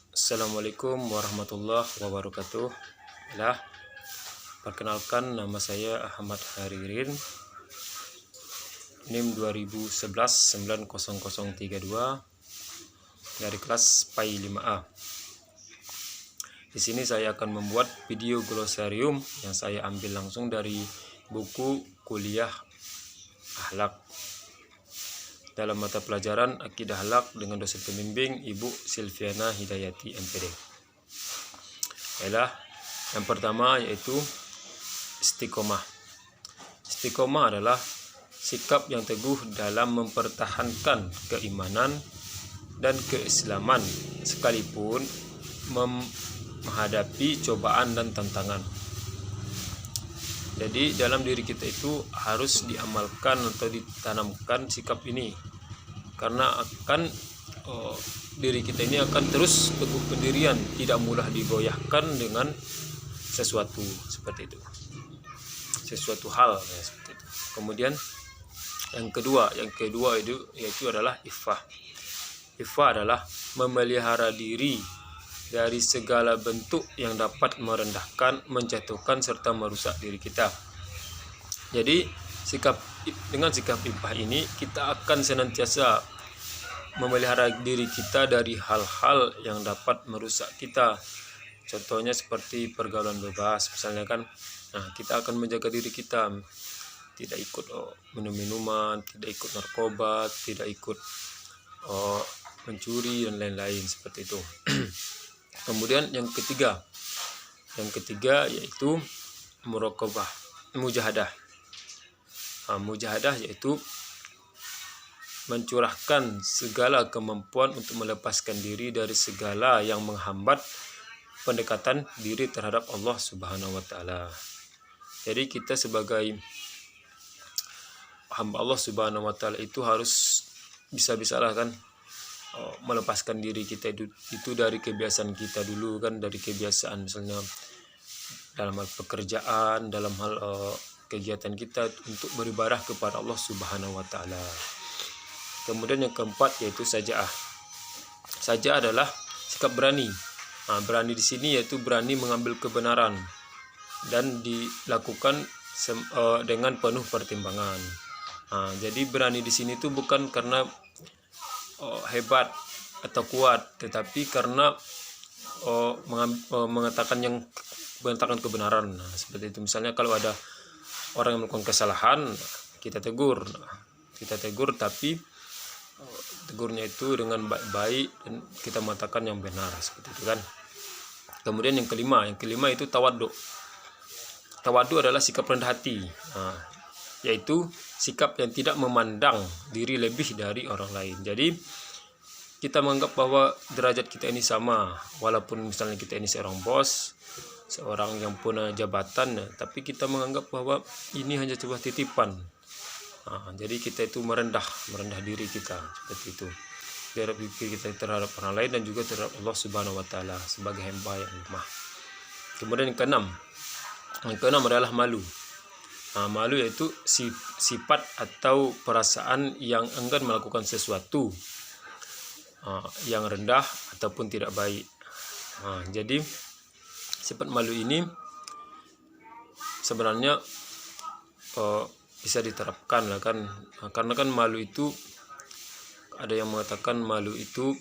Assalamualaikum warahmatullahi wabarakatuh. Perkenalkan, nama saya Ahmad Haririn, NIM 2011-90032 dari kelas PAI 5A. Di sini saya akan membuat video glosarium yang saya ambil langsung dari buku kuliah akhlak dalam mata pelajaran Akidah Akhlak dengan dosen pembimbing Ibu Silviana Hidayati MPD. Yang pertama yaitu istiqomah. Istiqomah adalah sikap yang teguh dalam mempertahankan keimanan dan keislaman sekalipun menghadapi cobaan dan tantangan. Jadi dalam diri kita itu harus diamalkan atau ditanamkan sikap ini, karena diri kita ini akan terus teguh pendirian, tidak mudah digoyahkan dengan sesuatu seperti itu, sesuatu hal ya, seperti itu. Kemudian yang kedua itu yaitu adalah iffah. Iffah adalah memelihara diri dari segala bentuk yang dapat merendahkan, menjatuhkan, serta merusak diri kita. Jadi dengan sikap iffah ini kita akan senantiasa memelihara diri kita dari hal-hal yang dapat merusak kita. Contohnya seperti pergaulan bebas, misalnya kan. Nah, kita akan menjaga diri kita, tidak ikut minum-minuman, tidak ikut narkoba, tidak ikut mencuri dan lain-lain seperti itu. Kemudian yang ketiga yaitu muraqabah, mujahadah. Mujahadah yaitu mencurahkan segala kemampuan untuk melepaskan diri dari segala yang menghambat pendekatan diri terhadap Allah Subhanahu wa taala. Jadi kita sebagai hamba Allah Subhanahu wa taala itu harus bisa-bisalah kan melepaskan diri kita itu dari kebiasaan kita dulu kan, dari kebiasaan misalnya dalam hal pekerjaan, dalam hal kegiatan kita untuk beribadah kepada Allah Subhanahu wa taala. Kemudian yang keempat yaitu saja'ah. Saja'ah adalah sikap berani. Berani di sini yaitu berani mengambil kebenaran dan dilakukan dengan penuh pertimbangan. Jadi berani di sini itu bukan karena hebat atau kuat, tetapi karena mengatakan kebenaran. Seperti itu. Misalnya kalau ada orang yang melakukan kesalahan, kita tegur, tapi tegurnya itu dengan baik-baik dan kita mengatakan yang benar, seperti itu kan. Kemudian yang kelima itu tawadhu. Tawadhu adalah sikap rendah hati, yaitu sikap yang tidak memandang diri lebih dari orang lain. Jadi kita menganggap bahwa derajat kita ini sama, walaupun misalnya kita ini seorang bos, seorang yang punya jabatan, tapi kita menganggap bahwa ini hanya sebuah titipan. Jadi kita itu merendah diri kita seperti itu, terhadap diri kita, terhadap orang lain, dan juga terhadap Allah Subhanahu wa taala sebagai hamba yang lemah. Kemudian yang keenam adalah malu. Malu yaitu sifat atau perasaan yang enggan melakukan sesuatu yang rendah ataupun tidak baik. Jadi sifat malu ini sebenarnya bisa diterapkan lah kan, karena kan malu itu ada yang mengatakan malu itu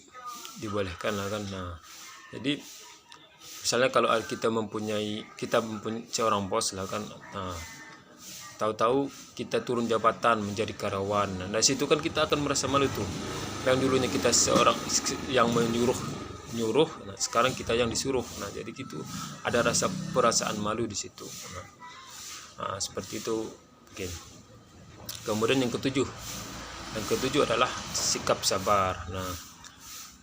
dibolehkan lah kan. Jadi misalnya kalau kita mempunyai seorang bos lah kan, tahu-tahu kita turun jabatan menjadi karyawan. Nah, situ kan kita akan merasa malu tuh. Yang dulunya kita seorang yang nyuruh, nah sekarang kita yang disuruh. Nah, jadi gitu ada perasaan malu di situ. Seperti itu mungkin. Kemudian yang ketujuh adalah sikap sabar. Nah,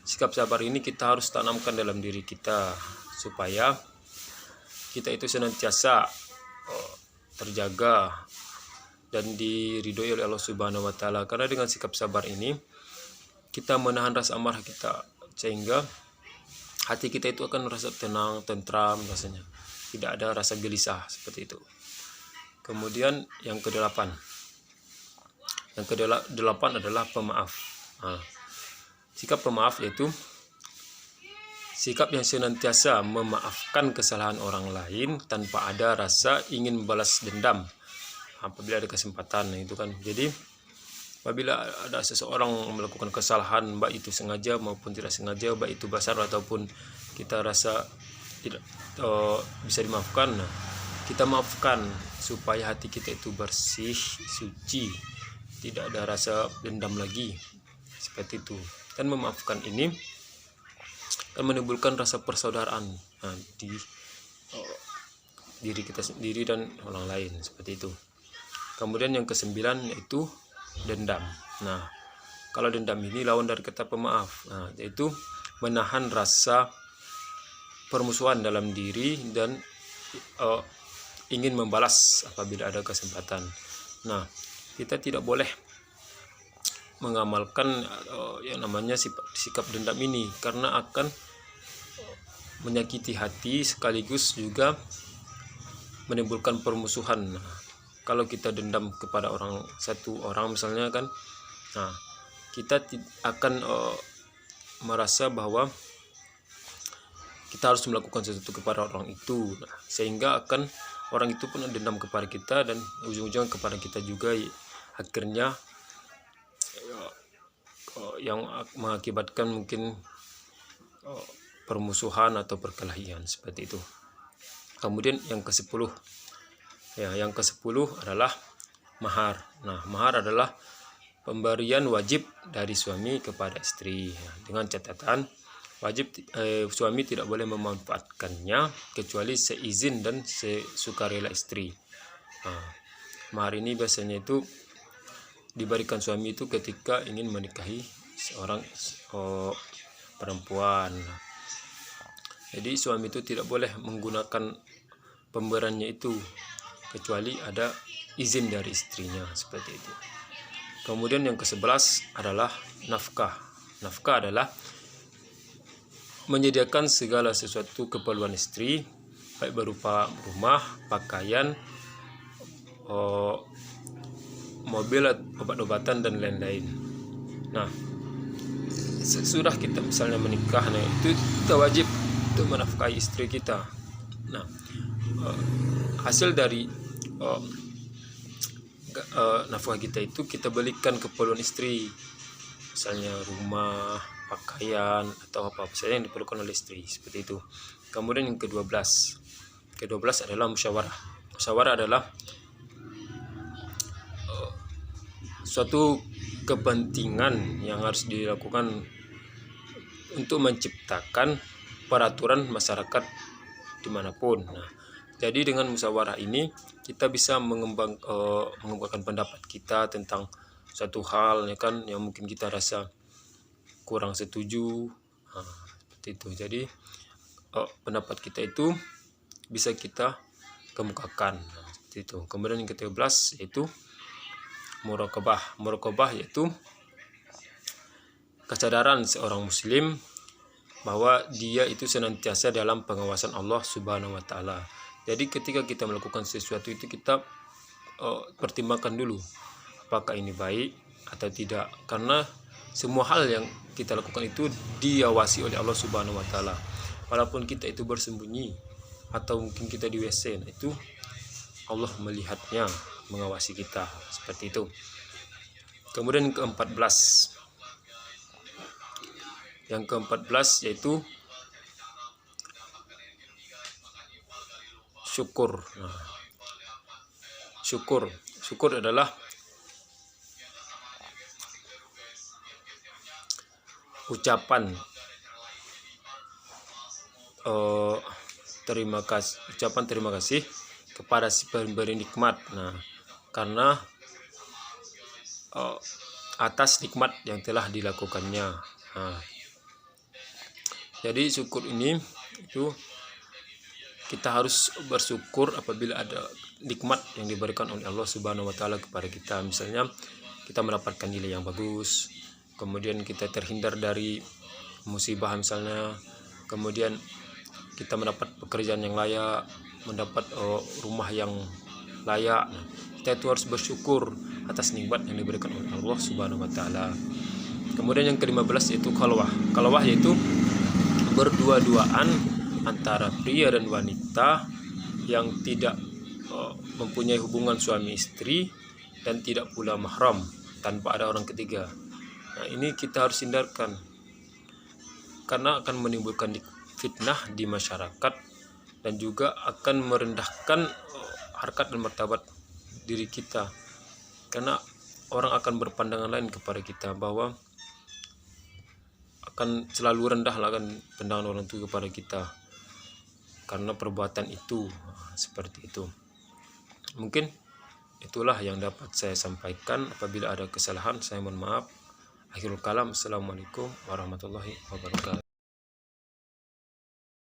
sikap sabar ini kita harus tanamkan dalam diri kita supaya kita itu senantiasa terjaga dan diridhoi oleh Allah Subhanahu wa taala. Karena dengan sikap sabar ini kita menahan rasa amarah kita, sehingga hati kita itu akan merasa tenang, tentram rasanya. Tidak ada rasa gelisah seperti itu. Kemudian yang kedelapan Yang kedelapan adalah pemaaf. Sikap pemaaf yaitu sikap yang senantiasa memaafkan kesalahan orang lain tanpa ada rasa ingin balas dendam apabila ada kesempatan, itu kan. Jadi apabila ada seseorang melakukan kesalahan, baik itu sengaja maupun tidak sengaja, baik itu besar ataupun kita rasa tidak bisa dimaafkan, kita maafkan supaya hati kita itu bersih, suci, tidak ada rasa dendam lagi, seperti itu. Dan memaafkan ini akan menimbulkan rasa persaudaraan di diri kita sendiri dan orang lain, seperti itu. Kemudian yang kesembilan yaitu dendam. Nah, kalau dendam ini lawan dari kata pemaaf, yaitu menahan rasa permusuhan dalam diri dan ingin membalas apabila ada kesempatan. Nah, kita tidak boleh mengamalkan yang namanya sikap dendam ini, karena akan menyakiti hati sekaligus juga menimbulkan permusuhan. Kalau kita dendam kepada satu orang misalnya kan, kita akan merasa bahwa kita harus melakukan sesuatu kepada orang itu, sehingga akan orang itu pun dendam kepada kita dan ujung-ujungnya kepada kita juga, akhirnya yang mengakibatkan mungkin permusuhan atau perkelahian, seperti itu. Kemudian yang ke-10 adalah mahar. Nah, mahar adalah pemberian wajib dari suami kepada istri, dengan catatan suami tidak boleh memanfaatkannya kecuali seizin dan sesukarela istri. Mahar ini biasanya itu diberikan suami itu ketika ingin menikahi seorang perempuan. Jadi suami itu tidak boleh menggunakan pemberiannya itu kecuali ada izin dari istrinya, seperti itu. Kemudian yang ke-11 adalah nafkah. Nafkah adalah menyediakan segala sesuatu keperluan istri, baik berupa rumah, pakaian, mobil, obat-obatan dan lain-lain. Nah, sesudah kita misalnya menikah, itu kita wajib untuk menafkahi istri kita. Nah, hasil dari nafkah kita itu kita belikan keperluan istri, misalnya rumah, pakaian, atau apa saja yang diperlukan oleh istri, seperti itu. Kemudian yang ke-12 adalah musyawarah. Musyawarah adalah suatu kepentingan yang harus dilakukan untuk menciptakan peraturan masyarakat dimanapun. Nah, jadi dengan musyawarah ini kita bisa mengembangkan pendapat kita tentang suatu hal, ya kan, yang mungkin kita rasa kurang setuju, seperti itu. Jadi pendapat kita itu bisa kita kemukakan, seperti itu. Kemudian yang ke-13 yaitu muraqabah. Muraqabah yaitu kesadaran seorang muslim bahwa dia itu senantiasa dalam pengawasan Allah Subhanahu wa taala. Jadi ketika kita melakukan sesuatu itu kita pertimbangkan dulu apakah ini baik atau tidak, karena semua hal yang kita lakukan itu diawasi oleh Allah Subhanahu wa taala. Walaupun kita itu bersembunyi atau mungkin kita di WC, itu Allah melihatnya, mengawasi kita, seperti itu. Kemudian ke-14. Yang ke-14 yaitu syukur. Syukur adalah ucapan terima kasih kepada si pemberi nikmat. Nah, karena atas nikmat yang telah dilakukannya. Jadi syukur ini itu kita harus bersyukur apabila ada nikmat yang diberikan oleh Allah Subhanahu wa taala kepada kita. Misalnya kita mendapatkan nilai yang bagus, kemudian kita terhindar dari musibah misalnya, kemudian kita mendapat pekerjaan yang layak, mendapat rumah yang layak. Kita itu harus bersyukur atas nikmat yang diberikan oleh Allah Subhanahu wa taala. Kemudian yang ke-15 yaitu khalwah. Khalwah yaitu berdua-duaan antara pria dan wanita yang tidak mempunyai hubungan suami istri dan tidak pula mahram, tanpa ada orang ketiga. Nah, ini kita harus hindarkan karena akan menimbulkan fitnah di masyarakat dan juga akan merendahkan harkat dan martabat diri kita, karena orang akan berpandangan lain kepada kita, bahwa akan selalu rendah lah kan pandangan orang tua kepada kita karena perbuatan itu. Seperti itu. Mungkin itulah yang dapat saya sampaikan. Apabila ada kesalahan saya mohon maaf. Akhirul kalam. Assalamualaikum warahmatullahi wabarakatuh.